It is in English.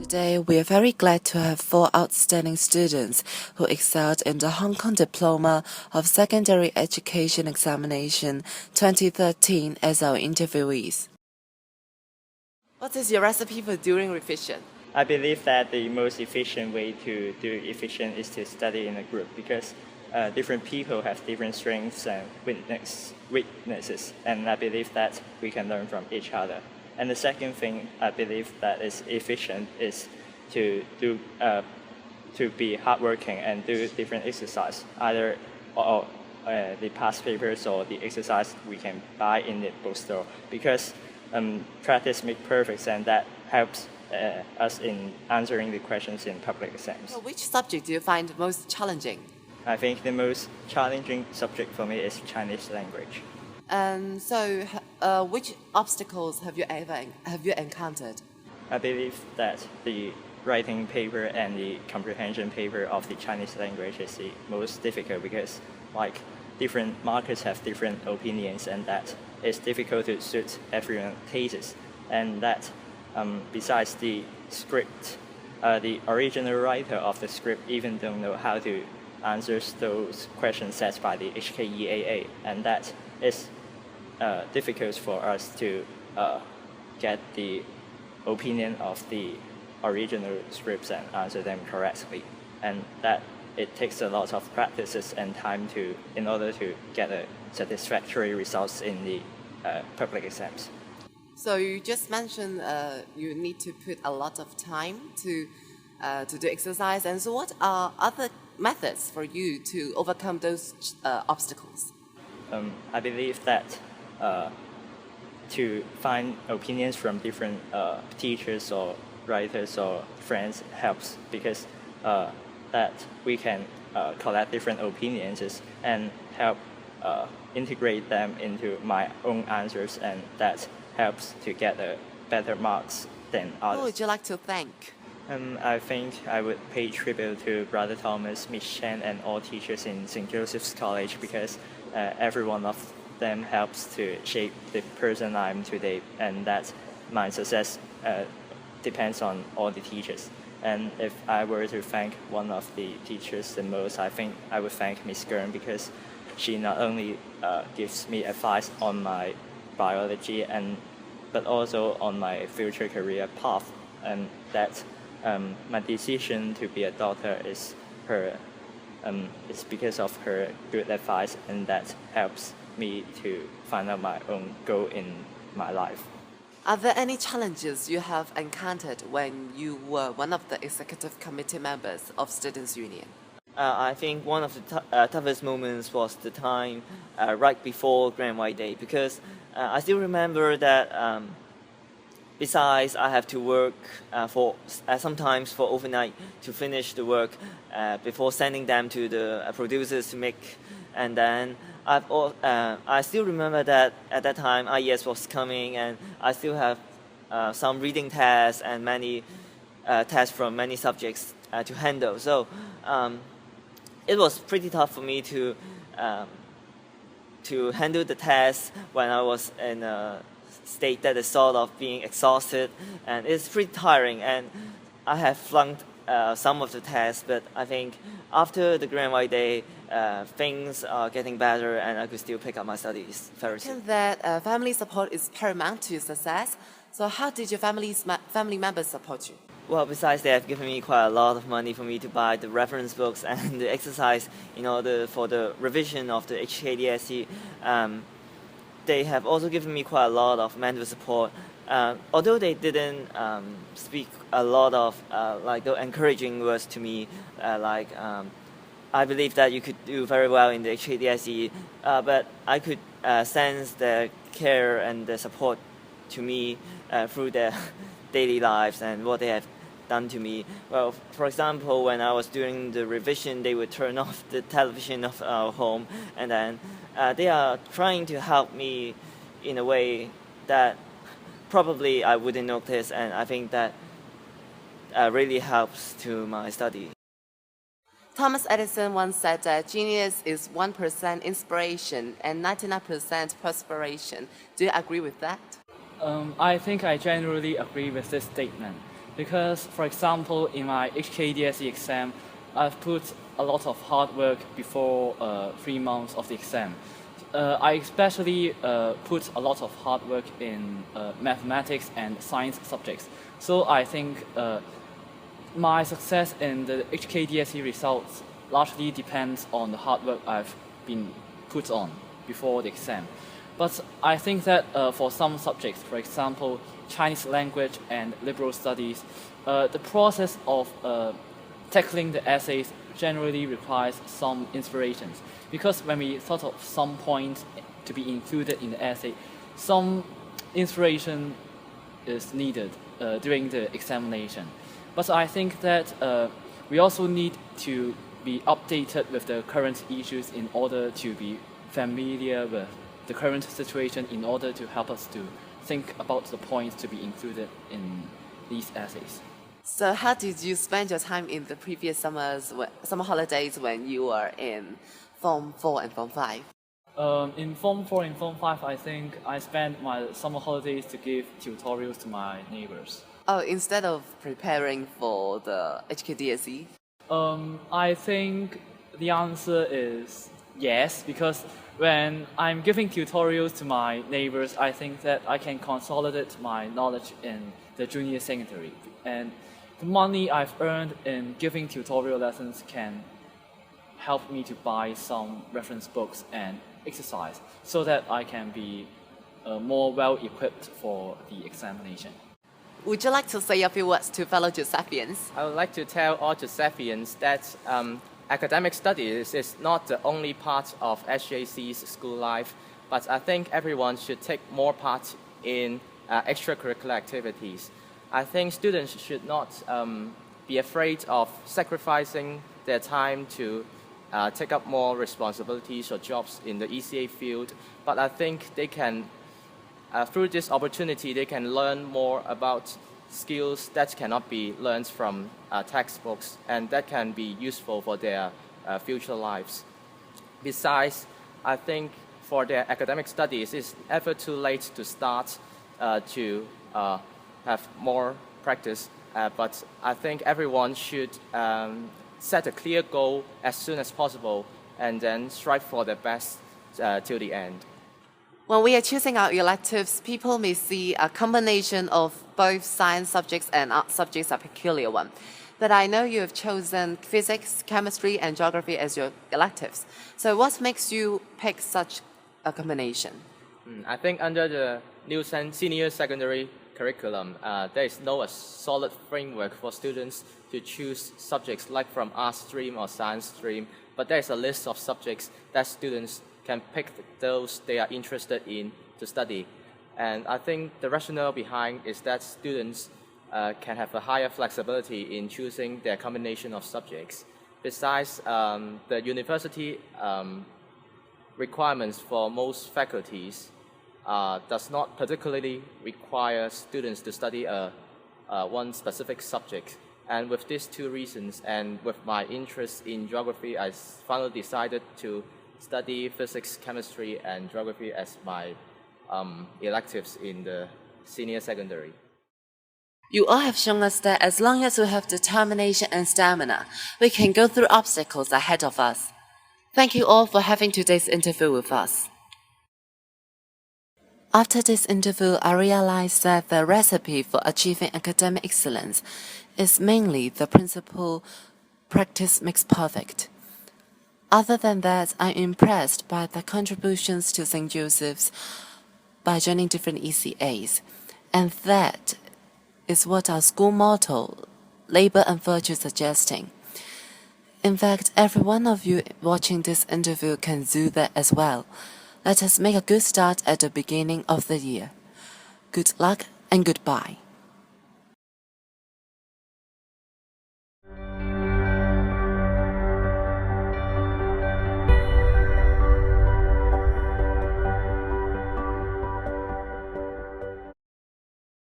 Today, we are very glad to have 4 outstanding students who excelled in the Hong Kong Diploma of Secondary Education Examination 2013 as our interviewees. What is your recipe for doing revision? I believe that the most efficient way to do efficient is to study in a group because different people have different strengths and weaknesses, and I believe that we can learn from each other. And the second thing I believe that is efficient is to be hardworking and do different exercise, either the past papers or the exercise we can buy in the bookstore, because practice makes perfect, and that helps us in answering the questions in public exams. Which subject do you find most challenging? I think the most challenging subject for me is Chinese language. Which obstacles have you encountered? I believe that the writing paper and the comprehension paper of the Chinese language is the most difficult because different markets have different opinions, and that it's difficult to suit everyone's tastes. And that besides the script, the original writer of the script even don't know how to answer those questions set by the HKDSE, and that is difficult for us to get the opinion of the original scripts and answer them correctly, and that it takes a lot of practices and time in order to get a satisfactory results in the public exams. So you just mentioned you need to put a lot of time to do exercise, and so what are other methods for you to overcome those obstacles? I believe that to find opinions from different teachers or writers or friends helps, because that we can collect different opinions and help integrate them into my own answers, and that helps to get better marks than others. Who would you like to thank? I think I would pay tribute to Brother Thomas, Miss Chen, and all teachers in St. Joseph's College, because every one of them helps to shape the person I am today, and that my success depends on all the teachers. And if I were to thank one of the teachers the most, I think I would thank Miss Gurn, because she not only gives me advice on my biology but also on my future career path, and that my decision to be a doctor is it's because of her good advice, and that helps me to find out my own goal in my life. Are there any challenges you have encountered when you were one of the executive committee members of Students' Union? I think one of the toughest moments was the time right before Grand White Day, because I still remember that besides I have to work sometimes for overnight to finish the work before sending them to the producers to make, and then I still remember that at that time IES was coming, and I still have some reading tests and many tests from many subjects to handle. So it was pretty tough for me to handle the test when I was in a state that is sort of being exhausted, and it's pretty tiring, and I have flunked some of the tests, but I think after the Grand White Day things are getting better, and I could still pick up my studies very soon. That family support is paramount to your success. So how did your family members support you? Well, besides they have given me quite a lot of money for me to buy the reference books and the exercise in order for the revision of the HKDSE. They have also given me quite a lot of mental support. Although they didn't speak a lot of encouraging words to me, I believe that you could do very well in the HKDSE, but I could sense their care and their support to me through their daily lives and what they have done to me. Well, for example, when I was doing the revision, they would turn off the television of our home, and then they are trying to help me in a way that probably I wouldn't notice, and I think that really helps to my study. Thomas Edison once said that genius is 1% inspiration and 99% perspiration. Do you agree with that? I think I generally agree with this statement Because, for example, in my HKDSE exam, I've put a lot of hard work before 3 months of the exam. I especially put a lot of hard work in mathematics and science subjects. So I think my success in the HKDSE results largely depends on the hard work I've been put on before the exam. But I think that for some subjects, for example, Chinese language and liberal studies, the process of tackling the essays generally requires some inspirations. Because when we thought of some points to be included in the essay, some inspiration is needed during the examination. But I think that we also need to be updated with the current issues in order to be familiar with the current situation in order to help us to think about the points to be included in these essays. So how did you spend your time in the previous summer holidays when you were in Form 4 and Form 5? In Form 4 and Form 5, I think I spent my summer holidays to give tutorials to my neighbors. Oh, instead of preparing for the HKDSE? I think the answer is yes, because when I'm giving tutorials to my neighbors, I think that I can consolidate my knowledge in the junior secondary. And the money I've earned in giving tutorial lessons can help me to buy some reference books and exercise so that I can be more well-equipped for the examination. Would you like to say a few words to fellow Josephians? I would like to tell all Josephians that academic studies is not the only part of SJC's school life, but I think everyone should take more part in extracurricular activities. I think students should not be afraid of sacrificing their time to take up more responsibilities or jobs in the ECA field, but I think they can, through this opportunity, they can learn more about skills that cannot be learned from textbooks and that can be useful for their future lives. Besides, I think for their academic studies, it's never too late to start to have more practice, but I think everyone should set a clear goal as soon as possible and then strive for the best till the end. When we are choosing our electives, people may see a combination of both science subjects and art subjects a peculiar one. But I know you have chosen physics, chemistry, and geography as your electives. So what makes you pick such a combination? I think under the new senior secondary curriculum, there is no solid framework for students to choose subjects like from art stream or science stream, but there is a list of subjects that students can pick those they are interested in to study. And I think the rationale behind is that students can have a higher flexibility in choosing their combination of subjects. Besides, the university requirements for most faculties does not particularly require students to study one specific subject. And with these two reasons, and with my interest in geography, I finally decided to study physics, chemistry, and geography as my electives in the senior secondary. You all have shown us that as long as we have determination and stamina, we can go through obstacles ahead of us. Thank you all for having today's interview with us. After this interview, I realized that the recipe for achieving academic excellence is mainly the principle practice makes perfect. Other than that, I'm impressed by the contributions to St. Joseph's by joining different ECAs, and that is what our school motto, labor and virtue, suggesting. In fact, every one of you watching this interview can do that as well. Let us make a good start at the beginning of the year. Good luck and goodbye.